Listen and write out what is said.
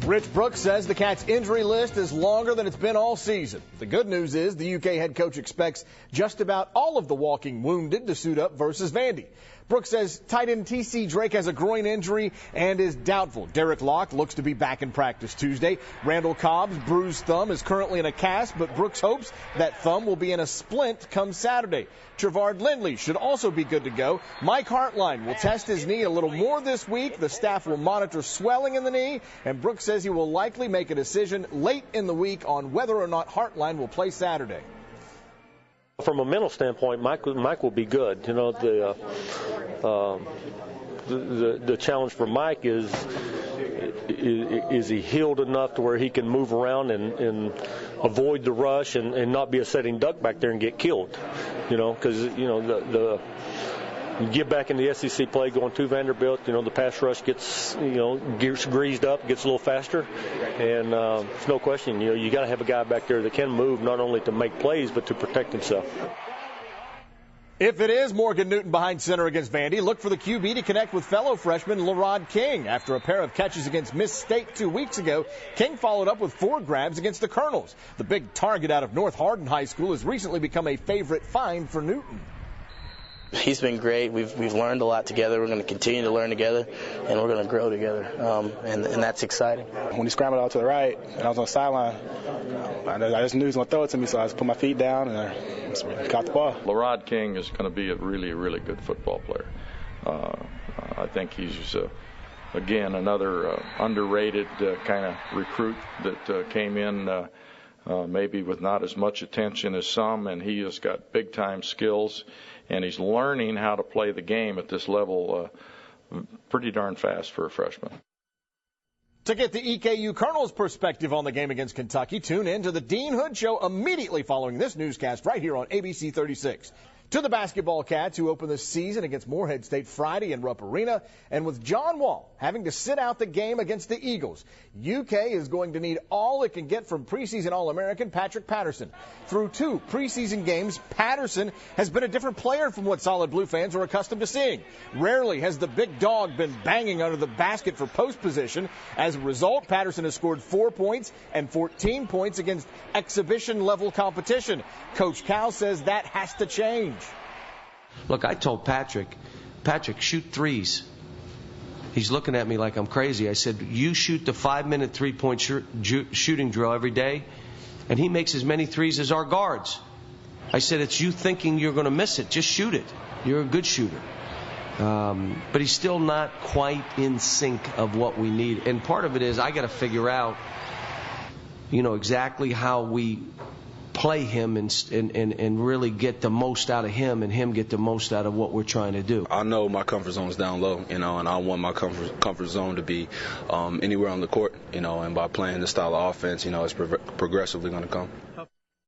Rich Brooks says the Cats' injury list is longer than it's been all season. The good news is the UK head coach expects just about all of the walking wounded to suit up versus Vandy. Brooks says tight end T.C. Drake has a groin injury and is doubtful. Derek Locke looks to be back in practice Tuesday. Randall Cobb's bruised thumb is currently in a cast, but Brooks hopes that thumb will be in a splint come Saturday. Trevard Lindley should also be good to go. Mike Hartline will test his knee a little more this week. The staff will monitor swelling in the knee, and Brooks says he will likely make a decision late in the week on whether or not Hartline will play Saturday. From a mental standpoint, Mike will be good. You know, the challenge for Mike is he healed enough to where he can move around and avoid the rush and not be a sitting duck back there and get killed. You know, because you get back in the SEC play going to Vanderbilt, you know, the pass rush gets, gets greased up, gets a little faster, and there's no question, you got to have a guy back there that can move not only to make plays but to protect himself. If it is Morgan Newton behind center against Vandy, look for the QB to connect with fellow freshman Lerod King. After a pair of catches against Miss State 2 weeks ago, King followed up with 4 grabs against the Colonels. The big target out of North Hardin High School has recently become a favorite find for Newton. He's been great. We've learned a lot together. We're going to continue to learn together, and we're going to grow together, and that's exciting. When he scrambled out to the right, and I was on the sideline, I just knew he was going to throw it to me, so I just put my feet down and I caught the ball. Lerod King is going to be a really, really good football player. I think he's, again, another underrated kind of recruit that came in maybe with not as much attention as some, and he has got big-time skills. And he's learning how to play the game at this level pretty darn fast for a freshman. To get the EKU Colonel's perspective on the game against Kentucky, tune in to the Dean Hood Show immediately following this newscast right here on ABC 36. To the basketball Cats, who open the season against Morehead State Friday in Rupp Arena, and with John Wall having to sit out the game against the Eagles, UK is going to need all it can get from preseason All-American Patrick Patterson. Through 2 preseason games, Patterson has been a different player from what Solid Blue fans are accustomed to seeing. Rarely has the big dog been banging under the basket for post position. As a result, Patterson has scored 4 points and 14 points against exhibition-level competition. Coach Cal says that has to change. Look, I told Patrick, shoot threes. He's looking at me like I'm crazy. I said, you shoot the 5-minute three-point shooting drill every day, and he makes as many threes as our guards. I said, it's you thinking you're going to miss it. Just shoot it. You're a good shooter. But he's still not quite in sync of what we need. And part of it is I got to figure out, exactly how we play him and really get the most out of him and him get the most out of what we're trying to do. I know my comfort zone is down low, and I want my comfort zone to be anywhere on the court, and by playing this style of offense, it's progressively going to come.